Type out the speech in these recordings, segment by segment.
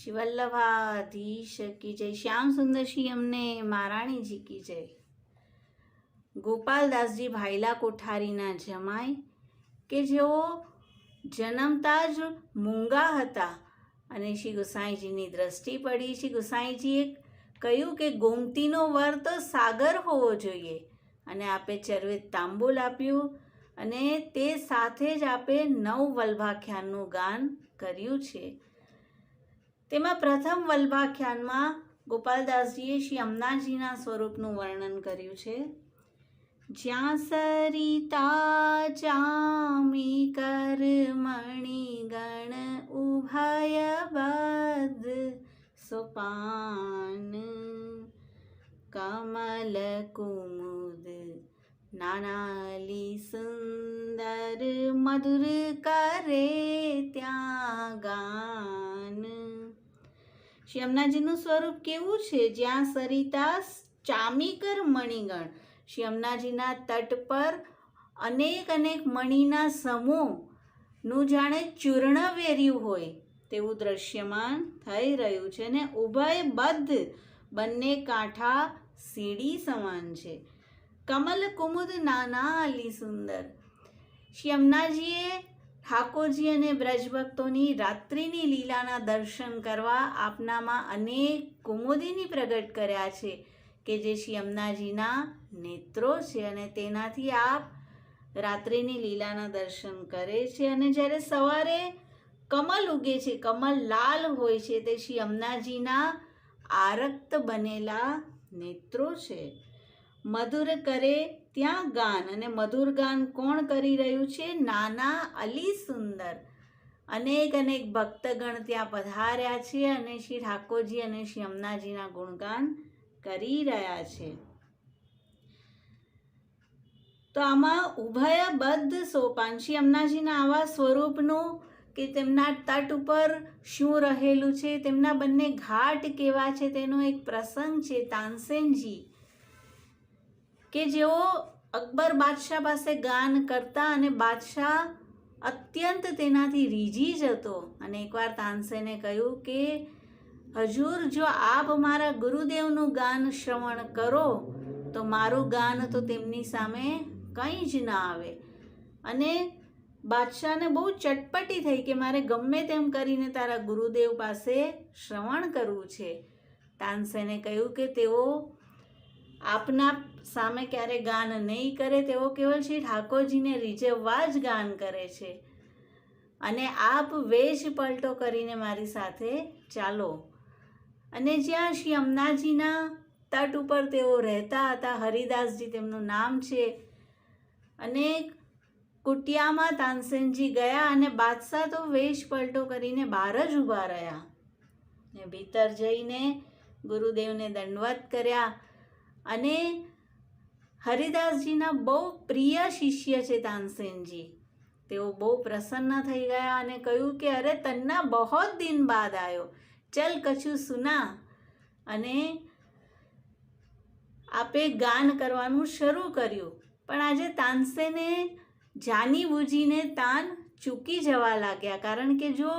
श्री वल्लभाधीश की जय। श्याम सुंदर श्री अમને મહારાણીજી की जय। ગોપાલદાસજી ભાઈલા કોઠારીના જમાઈ કે જેઓ જન્મતા જ મૂંગા હતા અને શ્રી ગુસાઈજીની દ્રષ્ટિ પડી। શ્રી ગુસાઈજીએ કહ્યું કે ગોમતીનો વર તો સાગર હોવો જોઈએ અને આપે ચરવિત તાંબુલ આપ્યું અને તે સાથે જ આપે 9 વલ્ભાખ્યાનનું ગાન કર્યું છે। તેમાં પ્રથમ વલ્ભાખ્યાનમાં ગોપાલદાસજીએ શ્રી અમનાજીના સ્વરૂપનું વર્ણન કર્યું છે। જ્યાં સરિતા ચામીકર મણિગણ ઉભય બદ્ધ સોપાન કમલ કુમુદ નાનાલી સુંદર મધુર કરે ત્યાં ગાન। શ્રી અમનાજીનું સ્વરૂપ કેવું છે? જ્યાં સરિતા ચામીકર મણિગણ, શ્રી અમનાજીના તટ પર અનેક મણીના સમૂહનું જાણે ચૂર્ણ વેર્યું હોય તેવું દ્રશ્યમાન થઈ રહ્યું છે ને ઉભય બદ્ધ, બંને કાંઠા સીડી સમાન છે। કમલ કુમુદ નાના અલી સુંદર, શ્રી અમનાજીએ ઠાકોરજી અને બ્રજભક્તોની રાત્રિની લીલાના દર્શન કરવા આપનામાં અનેક કુમુદિની પ્રગટ કર્યા છે કે જે શ્રી અમનાજીના નેત્રો છે અને તેનાથી આપ રાત્રિની લીલાના દર્શન કરે છે। અને જ્યારે સવારે કમલ ઉગે છે, કમલ લાલ હોય છે, તે શ્રી અમનાજીના આરક્ત બનેલા નેત્રો છે। મધુર કરે ત્યાં ગાન, અને મધુર ગાન કોણ કરી રહ્યું છે? નાના અલી સુંદર, અનેક ભક્તગણ ત્યાં પધાર્યા છે અને શ્રી ઠાકોરજી અને શ્રી અમનાજીના ગુણગાન કરી રહ્યા છે। તો આમાં ઉભય બદ્ધ સોપાન, શ્રી અમનાજીના આવા સ્વરૂપનું કે તેમના તટ ઉપર શું રહેલું છે, તેમના બંને ઘાટ કેવા છે તેનો એક પ્રસંગ છે। તાનસેનજી કે જેઓ અકબર બાદશાહ પાસે ગાન કરતા અને બાદશાહ અત્યંત તેનાથી રીઝી જતો અને એકવાર તાનસેને કહ્યું કે હજૂર, જો આપ મારા ગુરુદેવનું ગાન શ્રવણ કરો તો મારું ગાન તો તેમની સામે કંઈ જ ના આવે। અને બાદશાહને બહુ ચટપટી થઈ કે મારે ગમે તેમ કરીને તારા ગુરુદેવ પાસે શ્રવણ કરવું છે। તાનસેને કહ્યું કે તેઓ આપના સામે ક્યારે ગાન નહીં કરે, તેઓ કેવલ શ્રી ઠાકોરજીને રીઝવવા જ ગાન કરે છે અને આપ વેશ પલટો કરીને મારી સાથે ચાલો। અને જ્યાં શ્રી અમનાજીના તટ ઉપર તેઓ રહેતા હતા, હરિદાસજી તેમનું નામ છે, અને કુટિયામાં તાનસેનજી ગયા અને બાદશાહ તો વેશ પલટો કરીને બહાર જ ઊભા રહ્યા ને ભીતર જઈને ગુરુદેવને દંડવત કર્યા। અને હરિદાસજીના બહુ પ્રિય શિષ્ય છે તાનસેનજી, તેઓ બહુ પ્રસન્ન થઈ ગયા અને કહ્યું કે અરે તન્ના બહોત દિન બાદ આયો, ચલ કછું સુના। અને આપે ગાન કરવાનું શરૂ કર્યું, પણ આજે તાનસેને જાની બૂજીને તાન ચૂકી જવા લાગ્યા, કારણ કે જો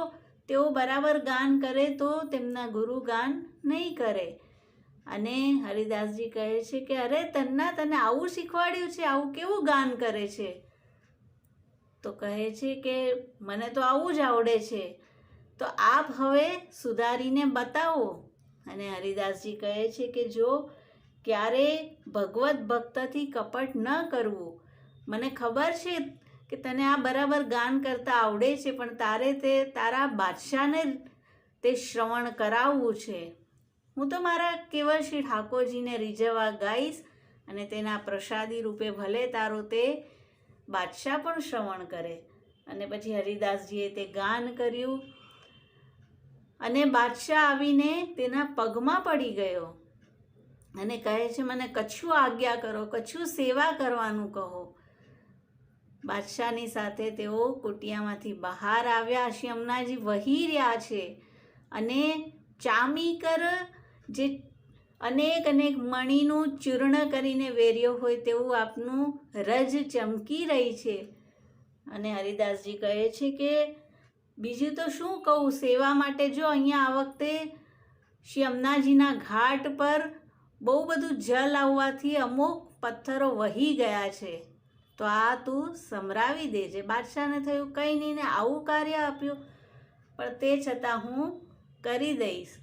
તેઓ બરાબર ગાન કરે તો તેમના ગુરુ ગાન નહીં કરે। અને હરિદાસજી કહે છે કે અરે તન્ના, તને આવું શીખવાડ્યું છે? આવું કેવું ગાન કરે છે? તો કહે છે કે મને તો આવું જ આવડે છે, તો આપ હવે સુધારીને બતાવો। અને હરિદાસજી કહે છે કે જો ક્યારે ભગવત ભક્તથી કપટ ન કરવું, મને ખબર છે કે તને આ બરાબર ગાન કરતા આવડે છે, પણ તારે તે તારા બાદશાહને તે શ્રવણ કરાવવું છે। હું તો મારા કેવળ શ્રી ઠાકોરજીને રીઝવવા ગાઈશ અને તેના પ્રસાદી રૂપે ભલે તારો તે બાદશાહ પણ શ્રવણ કરે। અને પછી હરિદાસજીએ તે ગાન કર્યું અને બાદશાહ આવીને તેના પગમાં પડી ગયો અને કહે છે મને કછું આજ્ઞા કરો, કછું સેવા કરવાનું કહો। બાદશાહની સાથે તેઓ કુટિયામાંથી બહાર આવ્યા, શ્રી અમનાજી વહી રહ્યા છે અને ચામીકર જે અનેક મણીનું ચૂર્ણ કરીને વેર્યો હોય તેવું આપનું રજ ચમકી રહી છે। અને હરિદાસજી કહે છે કે બીજું તો શું કહું, સેવા માટે જો અહીંયા આ વખતે શ્રી અમનાજીના ઘાટ પર બહુ બધું જલ આવવાથી અમુક પથ્થરો વહી ગયા છે, તો આ તું સમરાવી દેજે. બાદશાહને થયું કંઈ નહીં ને, આવું કાર્ય આપ્યું, પણ તે છતાં હું કરી દઈશ.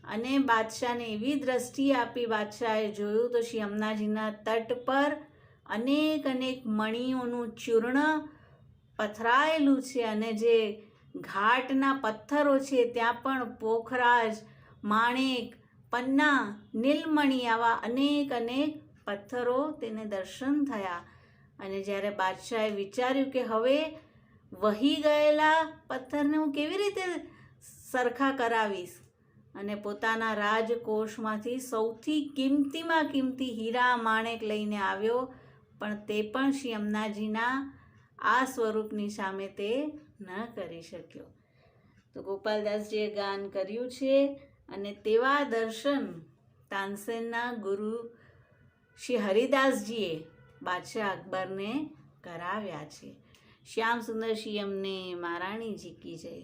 અને બાદશાહને એવી દ્રષ્ટિ આપી, બાદશાહે જોયું તો શ્રી અમનાજીના તટ પર અનેક મણીઓનું ચૂર્ણ પથરાયેલું છે, અને જે ઘાટના પથ્થરો છે ત્યાં પણ પોખરાજ, માણેક, પન્ના, નીલમણી આવા અનેક પથ્થરો તેને દર્શન થયા. અને જ્યારે બાદશાહે વિચાર્યું કે હવે વહી ગયેલા પથ્થરને હું કેવી રીતે સરખા કરાવીશ, અને પોતાના રાજકોષમાંથી સૌથી કિંમતીમાં કિંમતી હીરા માણેક લઈને આવ્યો, પણ તે પણ શ્રી અમનાજીના આ સ્વરૂપની સામે તે ન કરી શક્યો. તો ગોપાલદાસજીએ ગાન કર્યું છે, અને તેવા દર્શન તાનસેનના ગુરુ શ્રી હરિદાસજીએ બાદશાહ અકબરને કરાવ્યા છે. શ્યામ સુંદર શ્રી અમને મહારાણીજી કી જય.